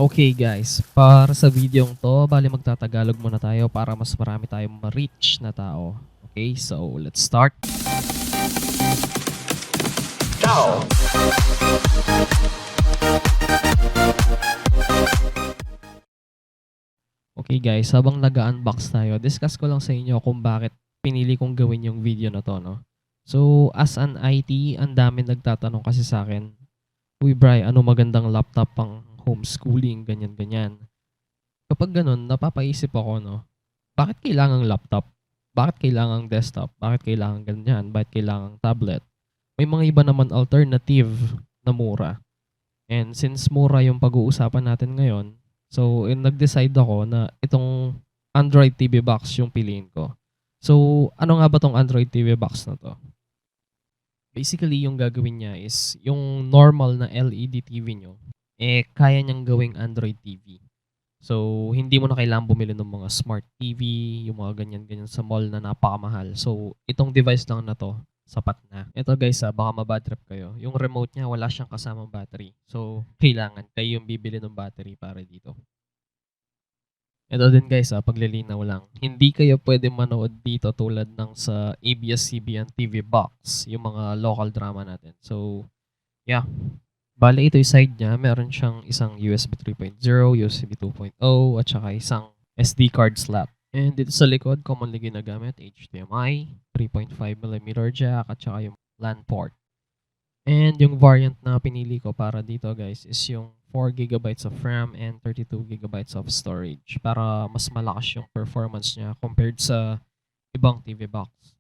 Okay guys, para sa videong 'to, bale magtatagalog muna tayo para mas marami tayong ma-reach na tao. Okay, so let's start. Ciao! Okay guys, habang nag-a-unbox tayo, discuss ko lang sa inyo kung bakit pinili kong gawin yung video na 'to 'no. So, as an IT, ang daming nagtatanong kasi sa'kin, "Uy Bri, ano magandang laptop pang homeschooling?" Ganyan, ganyan. Kapag gano'n napapaisip ako 'no, bakit kailangang laptop? Bakit kailangang desktop? Bakit kailangang ganyan? Bakit kailangang tablet? May mga iba naman alternative na mura. And since mura yung pag-uusapan natin ngayon, so nag-decide ako na itong Android TV box yung piliin ko. So, ano nga ba 'tong Android TV box na 'to? Basically, yung gagawin niya is yung normal na LED TV niyo, kaya niyang gawing Android TV. So, hindi mo na kailangang bumili ng mga smart TV, yung mga ganyan-ganyan sa mall na napakamahal. So, itong device lang na 'to, sapat na. Ito guys, baka ma-bad trip kayo. Yung remote niya wala siyang kasamang battery. So, kailangan kayo yung bibili ng battery para dito. Ito din guys, paglilinaw lang. Hindi kayo pwede manood dito tulad ng sa ABS-CBN TV box, yung mga local drama natin. So, yeah. Bale ito yung side niya, meron siyang isang USB 3.0, USB 2.0, at saka isang SD card slot. And dito sa likod, commonly ginagamit, HDMI, 3.5mm jack, at saka yung LAN port. And yung variant na pinili ko para dito guys is yung 4 GB of RAM and 32 GB of storage para mas malakas yung performance niya compared sa ibang TV box.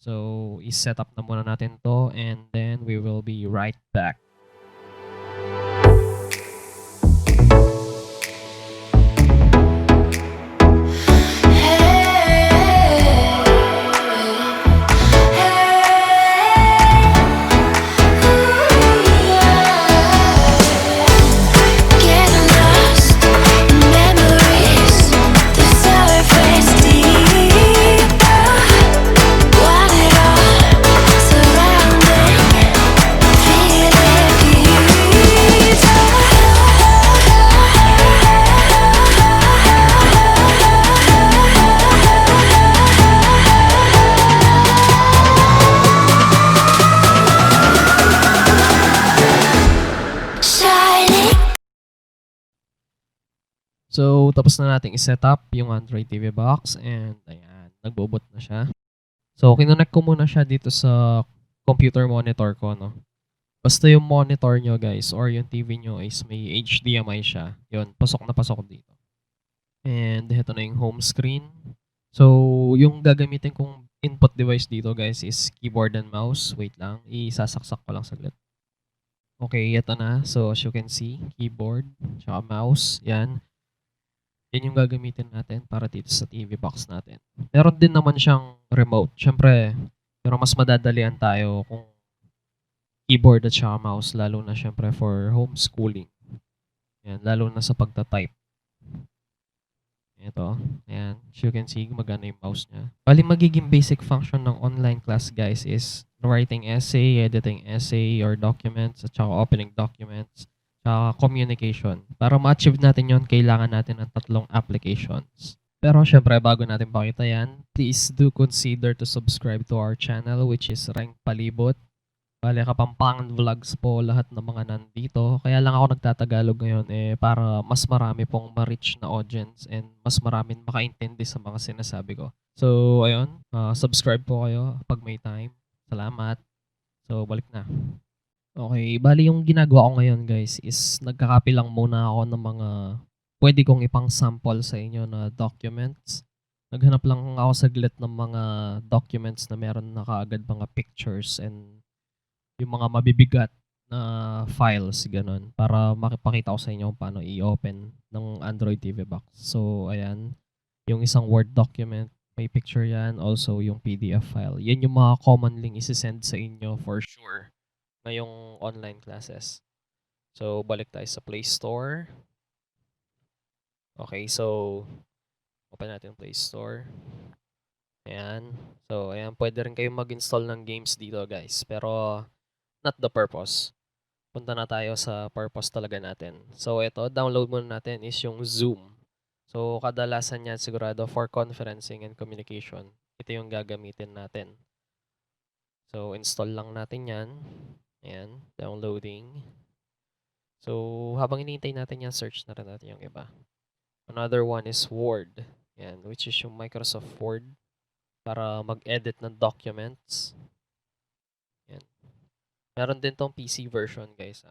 So, i-set up na muna natin to and then we will be right back. So, tapos na nating i-set up yung Android TV box and ayan, nagbo-boot na siya. So, kinonect ko muna siya dito sa computer monitor ko, no? Basta yung monitor nyo, guys, or yung TV nyo is may HDMI siya. Yun, pasok na pasok dito. And ito na yung home screen. So, yung gagamitin kong input device dito, guys, is keyboard and mouse. Wait lang, isasaksak ko lang saglit. Okay, ito na. So, as you can see, keyboard, tsaka mouse, yan. Yan yung gagamitin natin para dito sa TV box natin. Meron din naman siyang remote. Siyempre, pero mas madadalian tayo kung keyboard at saka mouse, lalo na siyempre for homeschooling. Yan, lalo na sa pagta-type. Ito, ayan. As you can see, gumagana yung mouse niya. Bali, magiging basic function ng online class, guys, is writing essay, editing essay or documents, at saka opening documents, communication. Para ma-achieve natin yon, kailangan natin ng tatlong applications. Pero syempre, bago natin pakita yan, please do consider to subscribe to our channel, which is Rank Palibot. Bale, Kapampangan Vlogs po lahat ng mga nandito. Kaya lang ako nagtatagalog ngayon para mas marami pong ma-reach na audience and mas maraming makaintindi sa mga sinasabi ko. So, ayun, subscribe po kayo pag may time. Salamat. So, balik na. Okay, bali yung ginagawa ko ngayon guys is nagka-copy lang muna ako ng mga pwede kong ipang-sample sa inyo na documents. Naghanap lang ako saglit ng mga documents na meron na kaagad mga pictures and yung mga mabibigat na files, gano'n, para makipakita ko sa inyo kung paano i-open ng Android TV box. So, ayan, yung isang Word document, may picture yan, also yung PDF file. Yan yung mga commonly isi-send sa inyo for sure ngayong online classes. So, balik tayo sa Play Store. Okay, so, open natin yung Play Store. Ayan. So, ayan, pwede rin kayong mag-install ng games dito, guys. Pero, not the purpose. punta na tayo sa purpose talaga natin. So ito, download muna natin is yung Zoom. So kadalasan yan sigurado for conferencing and communication. Ito yung gagamitin natin. So install lang natin yan. Ayan, downloading. So habang hinihintay natin yan, search na rin natin yung iba. Another one is Word. Ayan, which is yung Microsoft Word para mag-edit ng documents. Ayan. Meron din tong PC version, guys.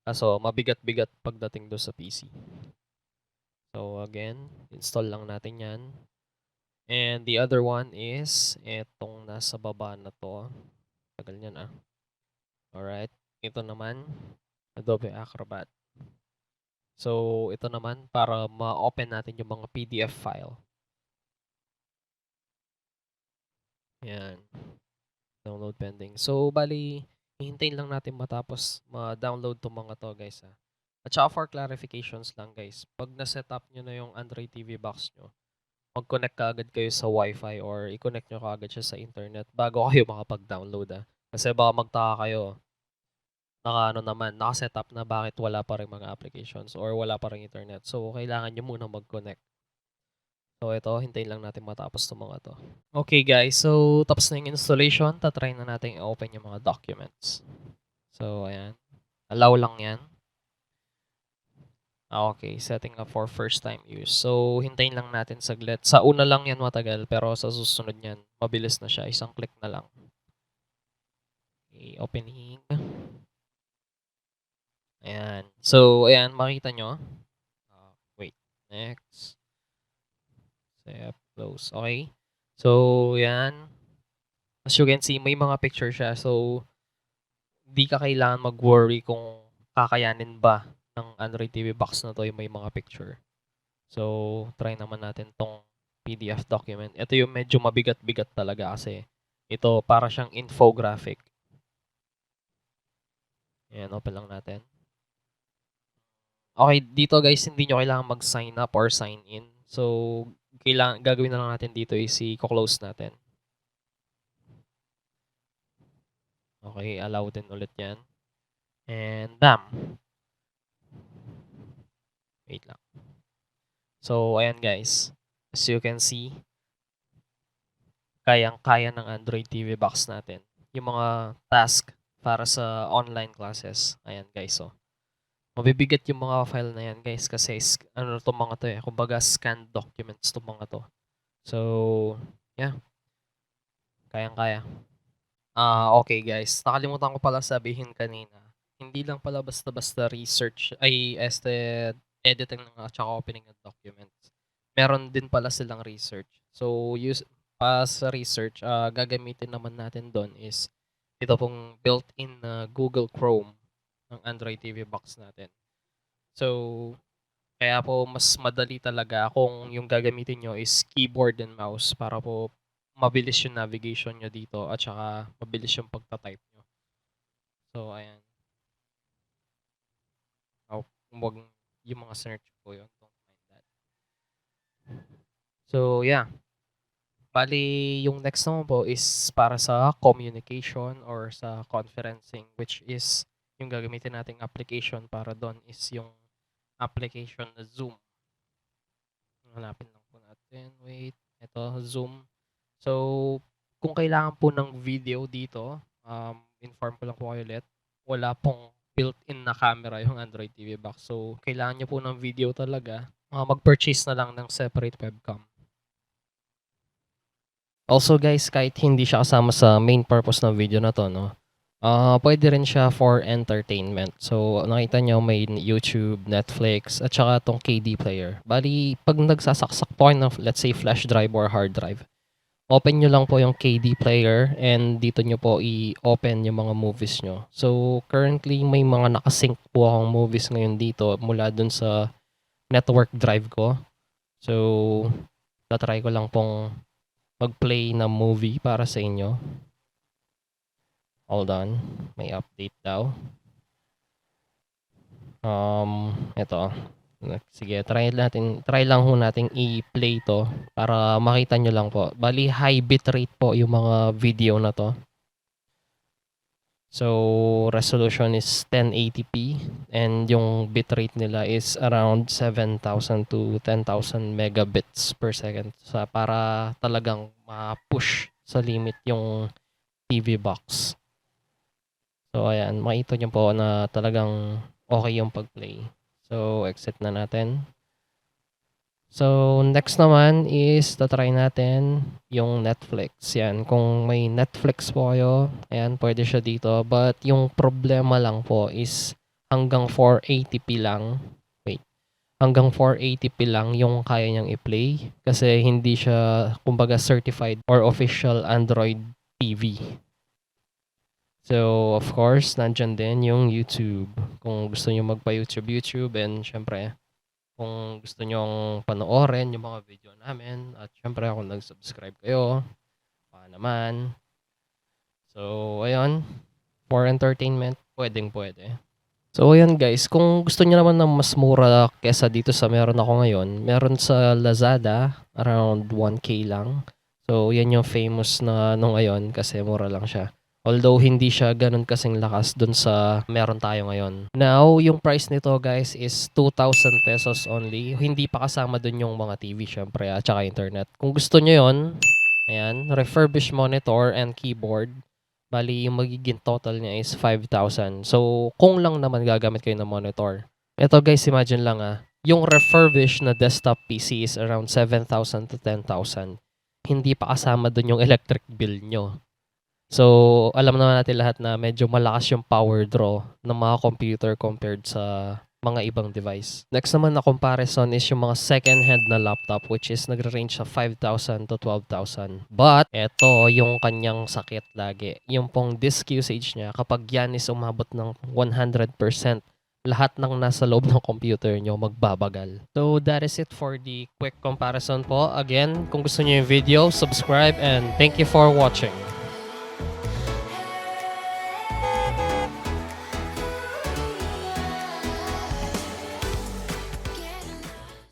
Kaso, mabigat-bigat pagdating doon sa PC. So, again, install lang natin yan. And the other one is etong nasa baba na to. Tagal niyan Alright. Ito naman, Adobe Acrobat. So, ito naman para ma-open natin yung mga PDF file. Yan. Download pending. So, bali, hihintayin lang natin matapos ma-download itong mga to, guys. At saka for clarifications lang, guys. Pag na-set up nyo na yung Android TV box nyo, mag-connect ka agad kayo sa Wi-Fi or i-connect nyo ka agad siya sa internet bago kayo makapag-download. Kasi baka magtaka kayo, naka-set up na bakit wala pa rin mga applications or wala pa rin internet. So, kailangan nyo muna mag-connect. So, ito, hintayin lang natin matapos itong mga to. Okay, guys. So, tapos na yung installation. Tatry na natin i-open yung mga documents. So, ayan. Allow lang yan. Okay, setting up for first time use. So, hintayin lang natin saglit. Sa una lang yan matagal, pero sa susunod yan, mabilis na siya. Isang click na lang. Okay, opening. Ayan. So, ayan, makita nyo. Wait, next. Save, close. Okay. So, ayan. As you can see, may mga picture siya. So, di ka kailangan mag-worry kung kakayanin ba ng Android TV box na to yung may mga picture. So, try naman natin tong PDF document. Ito yung medyo mabigat-bigat talaga kasi ito para siyang infographic. Ayan, open lang natin. Okay, dito guys, hindi nyo kailangan mag-sign up or sign in. So, gagawin na lang natin dito is i-close natin. Okay, allow din ulit yan. And bam! Wait lang. So, ayan guys. As you can see, kayang-kaya ng Android TV box natin. Yung mga task para sa online classes. Ayan guys, so. Mabibigat yung mga file na yan guys kasi ano to mga to kumbaga scanned documents to mga to. So, yeah. Kayang-kaya. Okay guys. Nakalimutan ko pala sabihin kanina. Hindi lang pala basta-basta research editing at saka opening ng documents. Meron din pala silang research. So, sa research, gagamitin naman natin doon is ito pong built-in na Google Chrome ng Android TV box natin. So, kaya po mas madali talaga kung yung gagamitin nyo is keyboard and mouse para po mabilis yung navigation nyo dito at saka mabilis yung pagta-type nyo. So, ayan. Huwag yung mga search po yun. Don't mind that. So, yeah. Bali, yung next naman po is para sa communication or sa conferencing, which is yung gagamitin nating application para doon is yung application na Zoom. Hanapin lang po natin. Wait. Ito, Zoom. So, kung kailangan po ng video dito, inform ko lang po kayo ulit. Wala pong built-in na camera yung Android TV box. So, kailangan nyo po ng video talaga. Mag-purchase na lang ng separate webcam. Also guys, kahit hindi siya kasama sa main purpose ng video na to, no? Pwede rin siya for entertainment. So, nakita nyo may YouTube, Netflix, at saka tong KD player. Bali, pag nagsasaksak po ng, let's say, flash drive or hard drive, open nyo lang po yung KD player and dito nyo po i-open yung mga movies nyo. So, currently, may mga nakasync po akong movies ngayon dito mula dun sa network drive ko. So, tatry ko lang pong mag-play ng movie para sa inyo. Hold on. May update daw. Ito. Sige, try lang ho natin i-play to para makita nyo lang po. Bali, high bitrate po yung mga video na to. So, resolution is 1080p and yung bitrate nila is around 7,000 to 10,000 megabits per second para talagang ma-push sa limit yung TV box. So, ayan, makita nyo po na talagang okay yung pag-play. So, exit na natin. So, next naman is try natin yung Netflix. Yan, kung may Netflix po kayo, ayan, pwede siya dito. But yung problema lang po is hanggang 480p lang. Wait, hanggang 480p lang yung kaya niyang i-play. Kasi hindi siya, kumbaga, certified or official Android TV. So, of course, nandyan din yung YouTube. Kung gusto nyo magpa-YouTube, and syempre, kung gusto nyong panoorin yung mga video namin at syempre kung nag-subscribe kayo, naman. So, ayun, for entertainment, pwedeng-pwede. So, ayun guys, kung gusto niyo naman ng mas mura kesa dito sa meron ako ngayon, meron sa Lazada, around 1K lang. So, yan yung famous na ano ngayon kasi mura lang siya. Although hindi siya ganun kasing lakas dun sa meron tayo ngayon. Now, yung price nito guys is 2,000 pesos only. Hindi pa kasama dun yung mga TV syempre at saka internet. Kung gusto nyo yon, ayan, refurbished monitor and keyboard. Bali, yung magiging total niya is 5,000. So, kung lang naman gagamit kayo ng monitor. Ito guys, imagine lang yung refurbished na desktop PC is around 7,000 to 10,000. Hindi pa kasama dun yung electric bill nyo. So, alam naman natin lahat na medyo malakas yung power draw ng mga computer compared sa mga ibang device. Next naman na comparison is yung mga second-hand na laptop which is nagre-range sa 5,000 to 12,000. But, eto yung kanyang sakit lagi. Yung pong disk usage niya, kapag yan is umabot ng 100%, lahat ng nasa loob ng computer nyo magbabagal. So, that is it for the quick comparison po. Again, kung gusto nyo yung video, subscribe and thank you for watching.